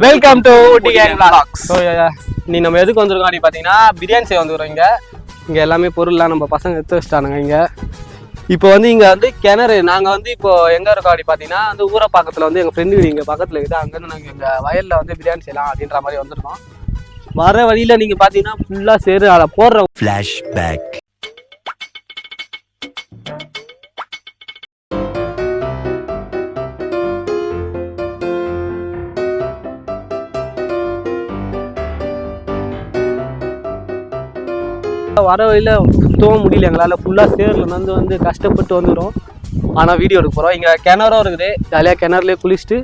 Welcome to TN vlogs. நீ நம்ம எதுக்கு வந்திருக்கோம் அப்படி பார்த்தீங்கன்னா பிரியாணி செய்ய வந்துருக்கோம். இங்கே எல்லாமே பொருள்லாம் நம்ம பசங்க எடுத்து வச்சிட்டானுங்க. இப்போ இங்கே கிணறு நாங்கள் இப்போ எங்கே இருக்கோம் அப்படி பார்த்தீங்கன்னா ஊரை பக்கத்தில் எங்கள் ஃப்ரெண்டு வீடு இங்கே பக்கத்தில் இருக்குது. அங்கேருந்து நாங்கள் எங்கள் வயலில் பிரியாணி செய்யலாம் அப்படின்ற மாதிரி வந்திருக்கோம். வர வழியில் நீங்கள் பார்த்தீங்கன்னா ஃபுல்லாக சேரு அதை போடுற ஃப்ளாஷ்பேக். வர வழியில் சுத்தவும் முடியல எங்களால். ஃபுல்லாக சேரில் கஷ்டப்பட்டு வந்துடும். ஆனால் வீடியோ எடுக்க போகிறோம். இங்கே கிணறும் இருக்குது. ஜாலியாக கிணறுலேயே குளிச்சுட்டு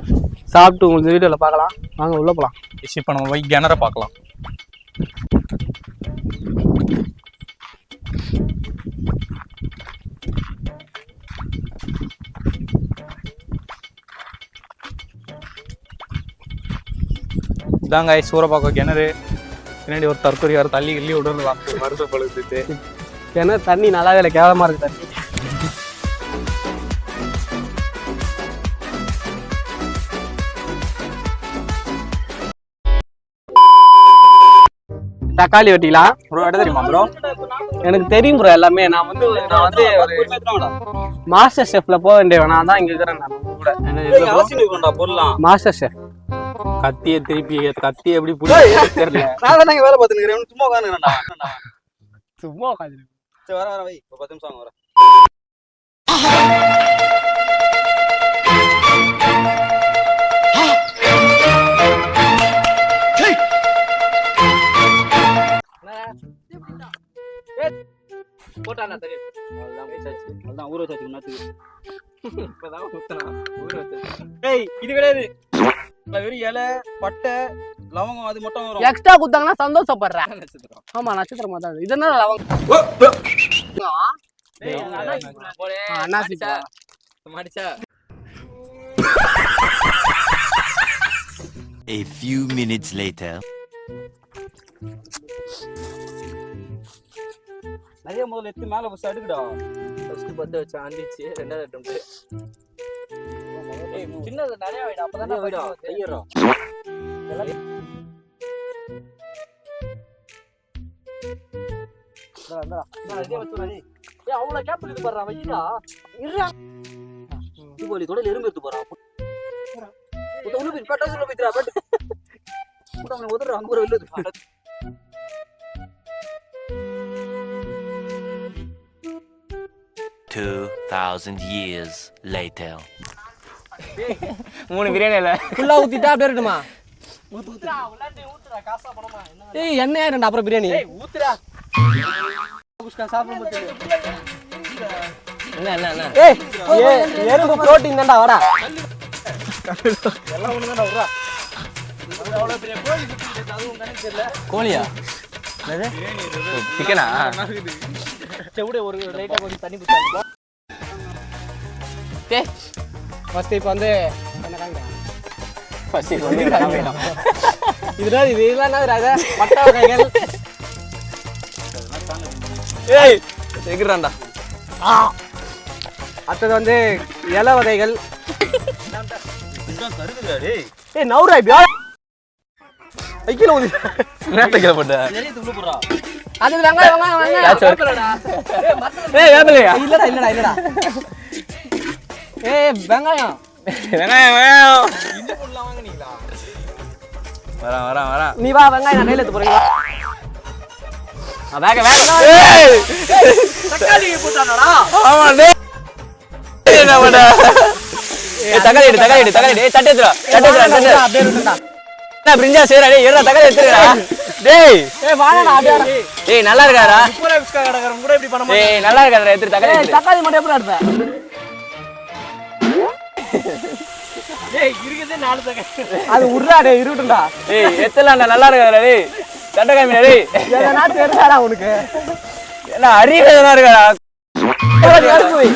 சாப்பிட்டு உங்களுக்கு வீடியோவில் பார்க்கலாம். வாங்க உள்ளே போகலாம். இப்போ நம்ம போய் கிணற பார்க்கலாம். இதாங்க சூரப்பாக்கம் கிணறு. பின்னாடி ஒரு தற்கொலை யாரும் தள்ளி கிள்ளி விடுறது வருஷப்படுத்து. கிணறு தண்ணி நல்லாவே இல்லை, கேவலமாக இருக்குது தண்ணி. தக்காளி வெட்டிக்கலாம் ப்ரோ. இடம் தெரியுமா ப்ரோ? எனக்கு தெரியும் ப்ரோ எல்லாமே. நான் ஒரு மாஸ்டர் ஷெஃப்ல போக வேண்டியவன். நான் தான் இங்க இருக்கிறேன். நான் கூட மாஸ்டர் ஷெஃப். கத்திய திருப்பி கத்தி எப்படி தெரியல. நான் தான் வேலை பார்த்துக்கிறேன். சும்மா உட்காந்துக்கிறேன். சும்மா உட்காந்து வர வை. 10 நிமிஷம் வர. போட்டானா தெரியும். அவ்வளவுதான் ஊற வச்சு நாத்துக்கு. இப்பதான் ஊற வச்சு. ஏய் இது கிடையாது. வெறும் இலை பட்டை லவங்கம் அது மட்டும் வரும். எக்ஸ்ட்ரா குத்தாங்கன்னா சந்தோஷப்படுறேன். ஆமா நட்சத்திரம் தான். இது என்ன லவங்கம்? A few minutes later. நிறைய முதல்ல எடுத்து மேல பஸ் அடுக்குடா. ஃபர்ஸ்ட் 10 வச்சு ஆண்டிச்சு. ரெண்டாவது அட்டெம்ப்ட். சின்னது நிறைய வைடா. அப்பதான் வைடா. ஐயரா. நான் இதே வச்சுறேன். ஏய் அவளோ கேப் எடுத்து போறா வைடா. இருடா. தீபாவளி தொடல எறும்பு எடுத்து போறா. உள்ள போய் பட்டாசுல போய்டா. பட் உடனே உதற அங்க ஒரு இல்லது. 2000 years later. 3 பிரியாணி இல்ல ஃபுல்லா ஊத்திட்டா அப்படியே இருக்கட்டுமா? ஊத்துடா உள்ளாண்டே ஊத்துடா. காசா பணமா என்ன? ஏய் என்ன ஏறடா அப்புறம் பிரியாணி. ஏய் ஊத்துடா. குஸ்கா சாப்பிட முடியல. என்ன ஏய் எறும்பு புரோட்டீன் தான்டா. வாடா எல்லாம் ஒண்ணு தான்டா. வரடா. அவ்வளவு பெரிய கோழி சுத்திட்டு அதுவும் கணக்கு தெரியல. கோழியா? என்னது? சிக்கனா? செவுடே ஒரு லைட்டா கொஞ்சம் தண்ணி ஊத்திட்டு. டேய் ஃபர்ஸ்ட் இப்போ என்ன காங்க? ஃபர்ஸ்ட் இதுடா இது இல்லனா ராஜா மட்டா கைகள். ஏய் எங்கறான்டா? அடுத்து இலை வகைகள். இதுதான் கருதுடா டேய். ஏய் நவுரா பியா. ஐக்கில ஓடி நேட்டக்கல போடா. நிறைய துளு போறா. அது வெங்காயம். ஏய் மத்த. ஏய் வேபலையா? இல்லடா. ஏய் வெங்காயம். இந்த பொருளலாம் வாங்குனீங்களா? வரேன். நீ வா வெங்காயம் நான் கையில எடுத்து போறீங்க. வேக. ஏய் தக்காளி போட்டானடா. ஆமா டேய். என்ன பண்ண? ஏய் தக்காளி எடு. ஏய் சட்டை எடுடா. அப்படியே விட்டுடா. நான் பிரிஞ்சா சேரா டேய். ஏறா தக்காளி எடுத்துடா. டேய் ஏய் வாடா அப்படியே. ஏய் நல்லா இருக்காடா. பூரா விஸ்கா கடகரம் கூட இப்படி பண்ண மாட்டேன். ஏய் நல்லா இருக்காடா. எடுத்து தக்காளி. ஏய் தக்காளி மட்டும் எப்படி எடுப்ப? டேய் இருக்குதே 4 தக்காளி. அது உர்றா டேய் இருட்டுடா. ஏய் எத்தலடா நல்லா இருக்காடா டேய். சட்டை காமிடா டேய். ஏதா நான் தெரியாடா உனக்கு. என்ன அறிவேதனா இருக்காடா. போய்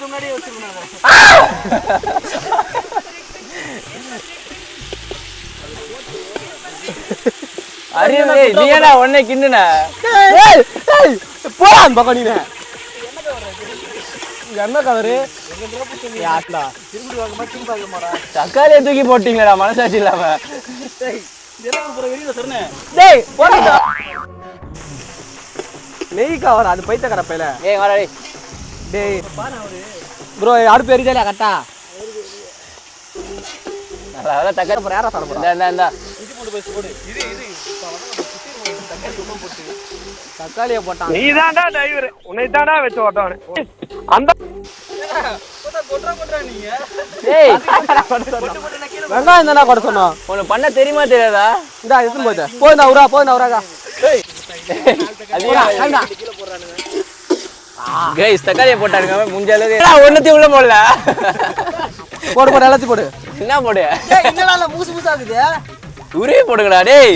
முன்னாடி வச்சிருந்தாங்க. அறிவே நீ ஏடா ஒண்ணே கிண்ணுன. ஏய் போடா பக்கம் நீனே. என்ன கவரு? திரும்பி வாங்க மாதிரி திரும்பி வாங்க மாடா. தக்காளியை தூக்கி போட்டீங்களா மனசாட்சி இல்லாம? இதெல்லாம் அப்புறம் வெளியில சொன்னேன். டேய் போடா. நெய் கவர் அது பைத்த கடப்பையில. ஏய் வாடா டேய். டேய் ப்ரோ அடுப்பு எரிஞ்சாலே கரெக்டா? நல்லா தக்காளி அப்புறம் யாரா சாப்பிட போறா? இந்த இது போட்டு போய் போடு. இது தக்காளி ரொம்ப போட்டு. தக்காளியை போட்டான். நீ தான்டா டிரைவர், உன்னை தான்டா வச்சு ஓட்டவனு. அந்த கொட்றா நீங்க. ஏய் வெங்காயம் தானே கொட சொன்னோம். உனக்கு பண்ண தெரியுமா தெரியாதா? இந்தா எடுத்துன்னு போயிட்டு போயிருந்தா உரா போயிருந்தா உராக்கா. கைஸ் தக்காளியை போட்டாருங்க முடிஞ்ச அளவுக்கு ஒன்னத்தையும் உள்ள போடல. போடு போடு எல்லாத்தையும் போடு. என்ன போடு? என்னடா மூசு மூசா இருக்குது. உருவி போடுங்கடா டேய்.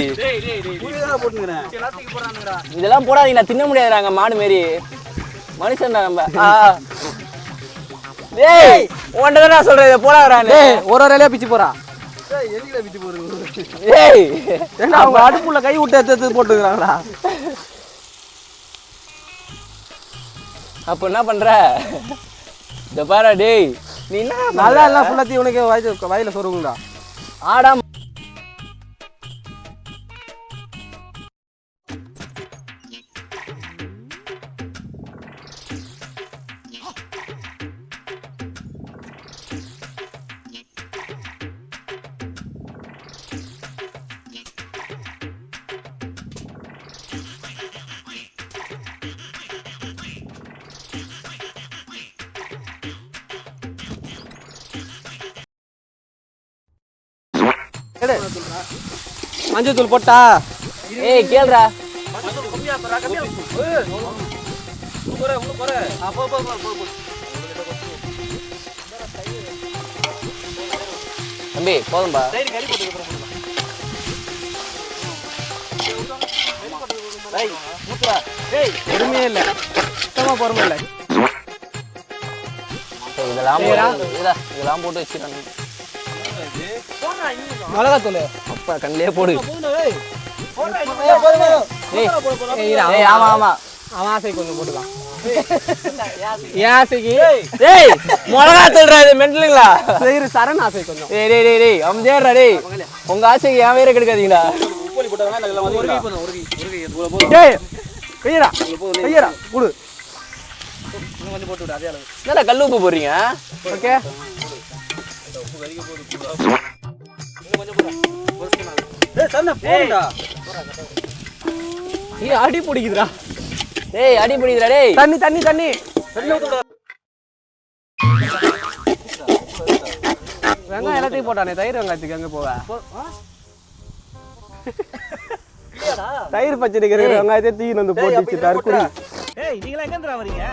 புளியெல்லாம் போட்டுங்கறேன். எல்லாத்துக்கும் போறானுங்கடா. இதெல்லாம் போடாதீங்க, தின்ன முடியாதுறாங்க மாடு மாரி. மனுஷன்டா நம்ம. டேய் உன்கிட்ட தான் நான் சொல்றேன், இதை போடாதறானே. டேய் ஒரு இலையா பிச்சு போறா. டேய் எலில விட்டு போறது. டேய் ஏன்னா அவங்க அடுப்புல கை விட்டு எடுத்து போட்டுக்கிறாங்களா? அப்ப என்ன பண்ற? இந்த பாரு டேய், நீ என்ன நல்லா எல்லாம் ஃபுல்லாத்தி உனக்கு வயல சொருகுங்கடா. ஆடா மஞ்சள் தூள் போட்டா. ஏய் கேளுடா. கம்மியா போறா கம்மியா. போற போற. போ போ போ போ. தம்பி போதும்பா. டேய் கறி போட்டு போறோம். டேய் மூத்துடா. டேய் பொறுமையே இல்லை, சுத்தமா பொறுமை இல்லை. இதெல்லாம் போட்டு வச்சுட்டாங்க. மிளகாத்தூள் அப்பா கண்ணிலே போடு. டேய் ஏய் ஆமா ஆமா அவன் ஆசை கொஞ்சம் போட்டுக்கலாம். என் ஆசைக்கு டேய் மிளகா தூள்றா, இது மெண்டலுங்களா? சரி சரண் ஆசை கொஞ்சம். டேய் டேய் டேய் டேய் அமைதியாடுறா டேய். உங்க ஆசைக்கு என் வேற கெடுக்காதீங்களா? உப்பு போட்டாங்க அதெல்லாம் வந்து ஒரு கை போதும் ஒரு கை இவ்வளவு போதும். டேய் கையடா கையடா குடு. இன்னும் கொஞ்சம் போட்டு விடு அதே அளவு. என்னடா கல் உப்பு போடுறீங்க? ஓகே டேய் சன்ன போடா. நீ அடி பிடிக்குதுடா. டேய் அடி பிடிக்குதுடா டேய். தண்ணி தண்ணி தண்ணி தண்ணி ஊத்துடா. வெங்காயம் எல்லாத்தையும் போட்டானே, தயிர் வெங்காயத்துக்கு எங்க போவ? தயிர் பச்சடிக்கு இருக்கிற வெங்காயத்தை தீன்னு வந்து போட்டு வச்சுட்டாரு குடி. ஏய் நீங்களா எங்க இருந்து வரீங்க?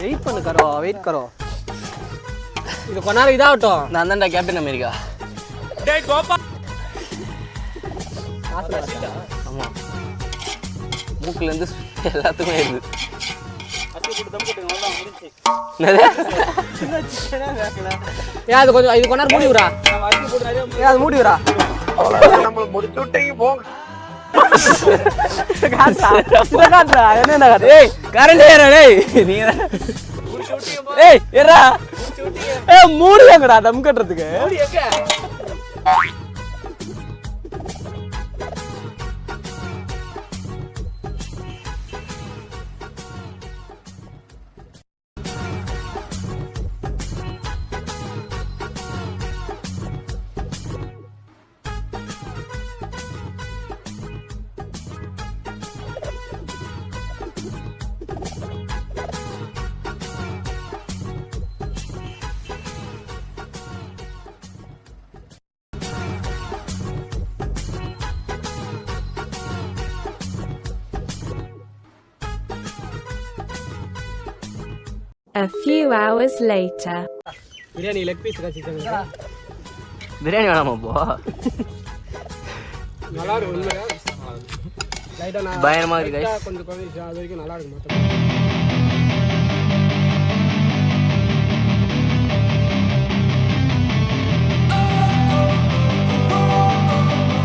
வெயிட் பண்ணு கரோ, வெயிட் கரோ. இது கொஞ்ச நாள் இதாகட்டும். நான் தான்டா கேப்டன் அமெரிக்கா. டேய் கோபா. ஆமா மூக்குல இருந்து எல்லாத்துக்குமே இருக்கு. அத்தி போட்டு தம் போட்டுங்க அவ்வளவுதான் முடிஞ்சு. ஏன் அது கொஞ்சம் இது கொஞ்ச நேரம் மூடி விடுறா. நம்ம அத்தி போட்டு நிறைய ஏன் அது மூடி விடுறா. நம்ம முடிச்சு விட்டீங்க போங்க. காட்டுறா இதை காட்டுறா என்ன காட்டு. ஏய் கரண்ட் ஏறா டேய். நீ ஏய் ஏறா. ஏய் மூடி எங்கடா தம் கட்டுறதுக்கு? எங்க? A few hours later. Biryani leg piece கச்சிட்டேங்க. பிரியாணி வேணாமா போ? நல்லா இருக்கு உண்மையா. லைட்டா நான் பயமா இருக்கு guys. கொஞ்சம் கொஞ்சம் அது வரைக்கும் நல்லா இருக்கு மொத்தம்.